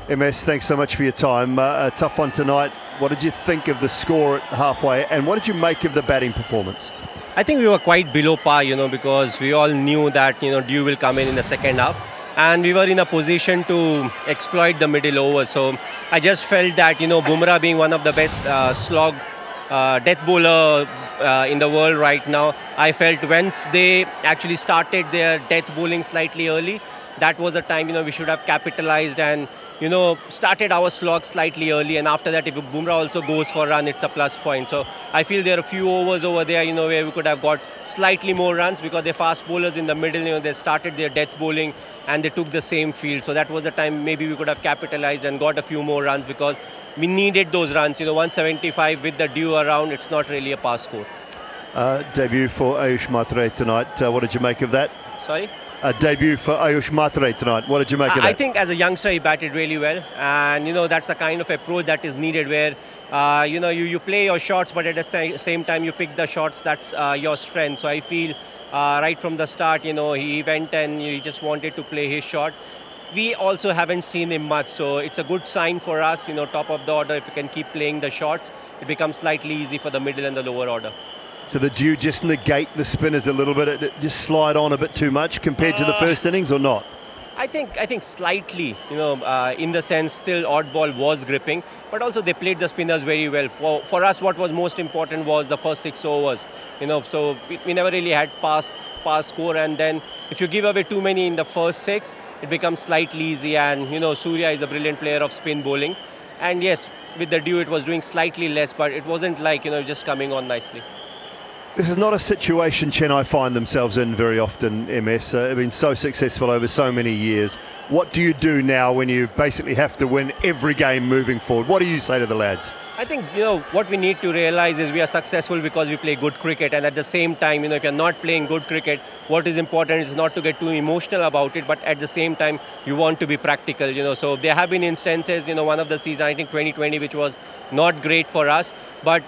MS, thanks so much for your time. A tough one tonight. What did you think of the score at halfway, and what did you make of the batting performance? I think we were quite below par, because we all knew that, Dew will come in the second half. And we were in a position to exploit the middle over. So I just felt that, Bumrah being one of the best slog death bowler in the world right now, I felt once they actually started their death bowling slightly early, that was the time, we should have capitalized and, started our slog slightly early. And after that, if Bumrah also goes for a run, it's a plus point. So I feel there are a few overs over there, where we could have got slightly more runs because the fast bowlers in the middle, they started their death bowling and they took the same field. So that was the time maybe we could have capitalized and got a few more runs because we needed those runs. 175 with the Dew around, it's not really a pass score. Debut for Ayush Matre tonight. What did you make of that? Sorry? Debut for Ayush Matre tonight. What did you make of that? I think as a youngster he batted really well, and that's the kind of approach that is needed where you play your shots, but at the same time you pick the shots that's your strength. So I feel right from the start, he went and he just wanted to play his shot. We also haven't seen him much, so it's a good sign for us, top of the order. If you can keep playing the shots, it becomes slightly easy for the middle and the lower order. So the Dew just negate the spinners a little bit, it just slide on a bit too much compared to the first innings, or not? I think slightly, in the sense still oddball was gripping, but also they played the spinners very well. For us, what was most important was the first 6 overs, so we never really had pass score, and then if you give away too many in the first 6, it becomes slightly easy, and Surya is a brilliant player of spin bowling, and yes, with the Dew it was doing slightly less, but it wasn't like, just coming on nicely. This is not a situation Chennai find themselves in very often, MS. They've been so successful over so many years. What do you do now when you basically have to win every game moving forward? What do you say to the lads? I think, what we need to realize is we are successful because we play good cricket, and at the same time, if you're not playing good cricket, what is important is not to get too emotional about it, but at the same time, you want to be practical, So there have been instances, one of the season, I think 2020, which was not great for us, but,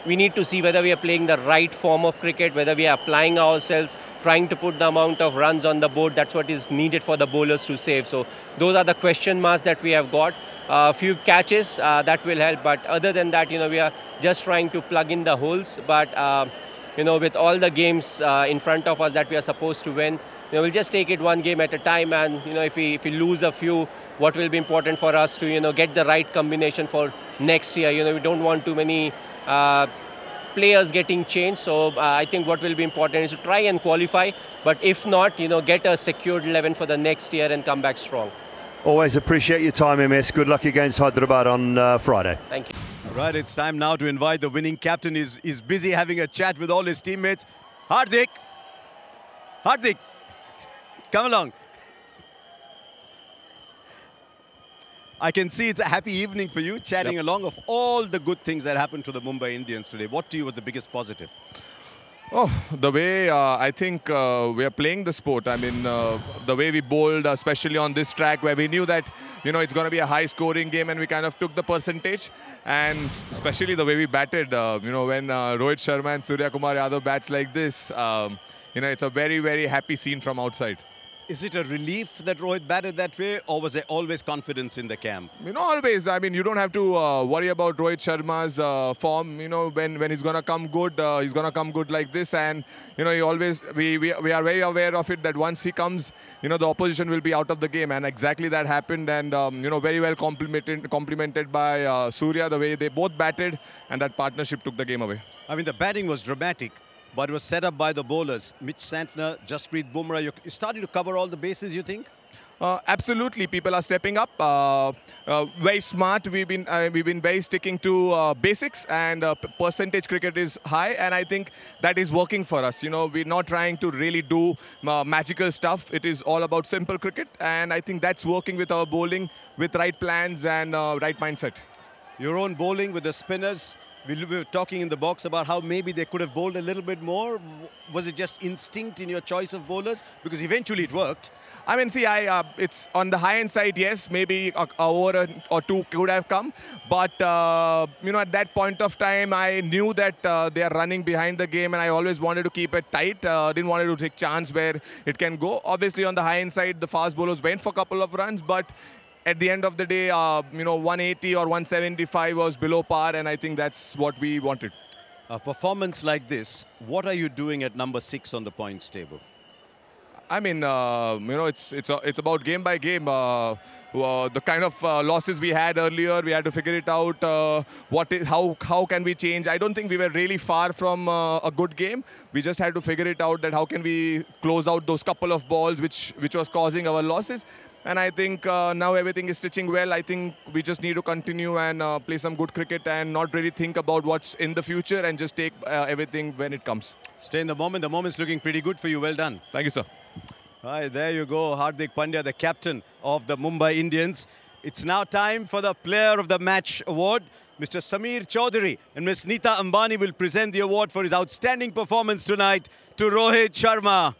we need to see whether we are playing the right form of cricket, whether we are applying ourselves, trying to put the amount of runs on the board. That's what is needed for the bowlers to save. So those are the question marks that we have got. A few catches, that will help. But other than that, we are just trying to plug in the holes. But, with all the games in front of us that we are supposed to win, we'll just take it one game at a time. And, if we lose a few, what will be important for us to, get the right combination for next year. We don't want too many players getting changed, so I think what will be important is to try and qualify, but if not, get a secured 11 for the next year and come back strong. Always appreciate your time, MS. Good luck against Hyderabad on Friday. Thank you. All right, it's time now to invite the winning captain. He's busy having a chat with all his teammates. Hardik, come along. I can see it's a happy evening for you, chatting along of all the good things that happened to the Mumbai Indians today. What to you was the biggest positive? Oh, the way I think we are playing the sport. I mean, the way we bowled, especially on this track where we knew that, it's going to be a high-scoring game, and we kind of took the percentage. And especially the way we batted, when Rohit Sharma and Surya Kumar Yadav bats like this, it's a very, very happy scene from outside. Is it a relief that Rohit batted that way, or was there always confidence in the camp? Always. I mean, you don't have to worry about Rohit Sharma's form. When he's going to come good, he's going to come good like this. And, he always, we are very aware of it that once he comes, the opposition will be out of the game. And exactly that happened. And, very well complimented by Surya, the way they both batted, and that partnership took the game away. I mean, the batting was dramatic, but it was set up by the bowlers. Mitch Santner, Jasprit Bumrah. You're starting to cover all the bases, you think? Absolutely, people are stepping up. Very smart. We've been very sticking to basics, and percentage cricket is high, and I think that is working for us. We're not trying to really do magical stuff. It is all about simple cricket, and I think that's working with our bowling, with right plans and right mindset. Your own bowling with the spinners. We were talking in the box about how maybe they could have bowled a little bit more. Was it just instinct in your choice of bowlers? Because eventually it worked. I mean, see, it's on the high-end side, yes, maybe a over or two could have come. But, at that point of time, I knew that they are running behind the game, and I always wanted to keep it tight. Didn't want to take chance where it can go. Obviously, on the high-end side, the fast bowlers went for a couple of runs, but at the end of the day, 180 or 175 was below par, and I think that's what we wanted. A performance like this, what are you doing at number 6 on the points table? I mean, it's about game by game. The kind of losses we had earlier, we had to figure it out. How can we change? I don't think we were really far from a good game. We just had to figure it out that how can we close out those couple of balls which was causing our losses. And I think now everything is stitching well. I think we just need to continue and play some good cricket and not really think about what's in the future and just take everything when it comes. Stay in the moment. The moment's looking pretty good for you. Well done. Thank you, sir. Right, there you go, Hardik Pandya, the captain of the Mumbai Indians. It's now time for the Player of the Match award. Mr. Samir Chaudhary and Ms. Neeta Ambani will present the award for his outstanding performance tonight to Rohit Sharma.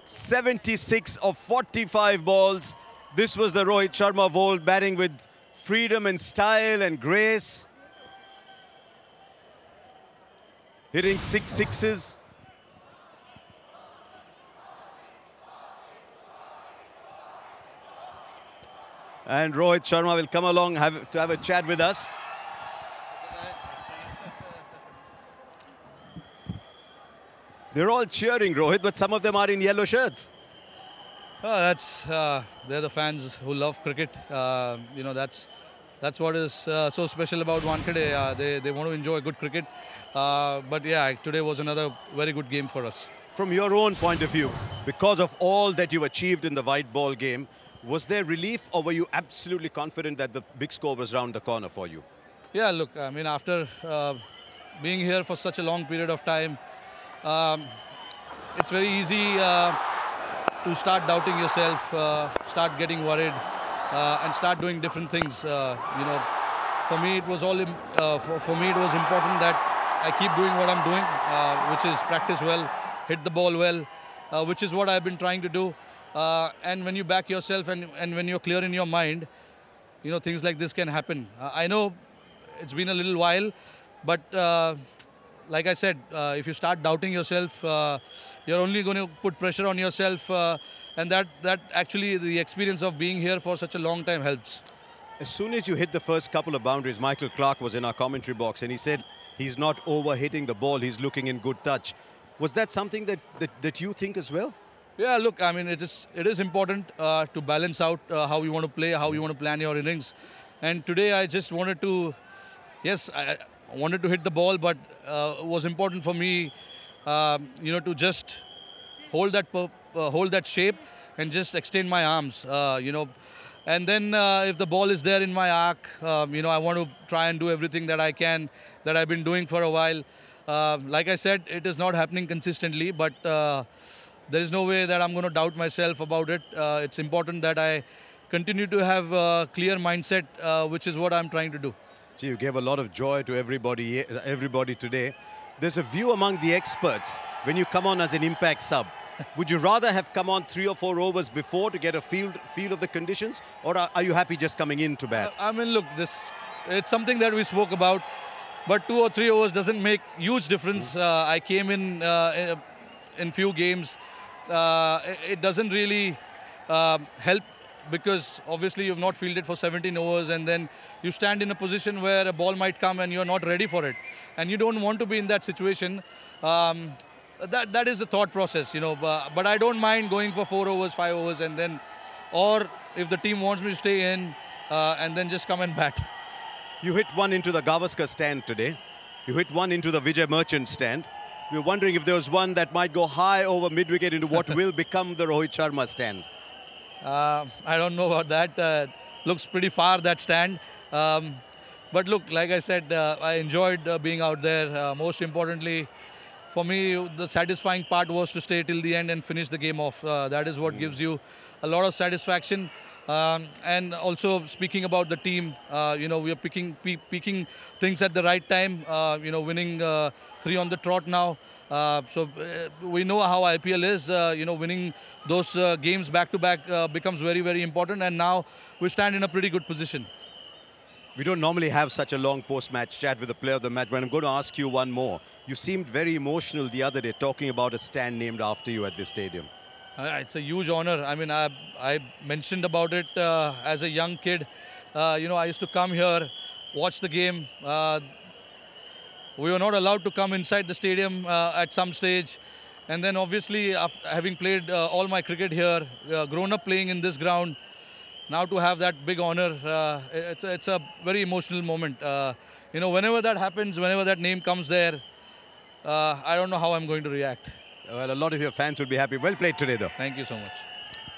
76 of 45 balls. This was the Rohit Sharma of old, batting with freedom and style and grace. Hitting 6 sixes. And Rohit Sharma will come along to have a chat with us. They're all cheering, Rohit, but some of them are in yellow shirts. They're the fans who love cricket. That's what is so special about Wankhede. They want to enjoy good cricket. But yeah, today was another very good game for us. From your own point of view, because of all that you've achieved in the white ball game, was there relief or were you absolutely confident that the big score was round the corner for you? Yeah, look, I mean, after being here for such a long period of time, it's very easy to start doubting yourself, start getting worried, and start doing different things. For me, it was important that I keep doing what I'm doing, which is practice well, hit the ball well, which is what I've been trying to do. And when you back yourself and when you're clear in your mind, things like this can happen. I know it's been a little while, but like I said, if you start doubting yourself, you're only going to put pressure on yourself. And that actually, the experience of being here for such a long time helps. As soon as you hit the first couple of boundaries, Michael Clarke was in our commentary box and he said he's not over hitting the ball, he's looking in good touch. Was that something that you think as well? Yeah, look, I mean, it is important to balance out how you want to play, how you want to plan your innings. And today I just wanted to, yes, I wanted to hit the ball, but it was important for me, to just hold that shape and just extend my arms, And then if the ball is there in my arc, I want to try and do everything that I can, that I've been doing for a while. Like I said, it is not happening consistently, but there is no way that I'm going to doubt myself about it. It's important that I continue to have a clear mindset, which is what I'm trying to do. Gee, you gave a lot of joy to everybody today. There's a view among the experts when you come on as an impact sub. Would you rather have come on 3 or 4 overs before to get a feel of the conditions, or are you happy just coming in to bat? I mean, look, it's something that we spoke about, but 2 or 3 overs doesn't make huge difference. I came in few games. It doesn't really help because obviously you've not fielded for 17 overs and then you stand in a position where a ball might come and you're not ready for it. And you don't want to be in that situation. That is the thought process, But I don't mind going for 4 overs, 5 overs and then, or if the team wants me to stay in and then just come and bat. You hit one into the Gavaskar stand today. You hit one into the Vijay Merchant stand. We were wondering if there was one that might go high over mid-wicket into what will become the Rohit Sharma stand. I don't know about that. Looks pretty far, that stand. But look, like I said, I enjoyed being out there. Most importantly, for me, the satisfying part was to stay till the end and finish the game off. That is what gives you a lot of satisfaction. And also speaking about the team, we are picking things at the right time. Winning 3 on the trot now. So we know how IPL is. Winning those games back to back becomes very, very important. And now we stand in a pretty good position. We don't normally have such a long post-match chat with the player of the match, but I'm going to ask you one more. You seemed very emotional the other day talking about a stand named after you at this stadium. It's a huge honor. I mean, I mentioned about it as a young kid. I used to come here, watch the game. We were not allowed to come inside the stadium at some stage. And then obviously, after having played all my cricket here, grown up playing in this ground, now to have that big honor, it's a very emotional moment. Whenever that happens, whenever that name comes there, I don't know how I'm going to react. Well, a lot of your fans will be happy. Well played today, though. Thank you so much.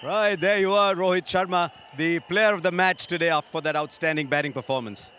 Right, there you are, Rohit Sharma, the player of the match today for that outstanding batting performance.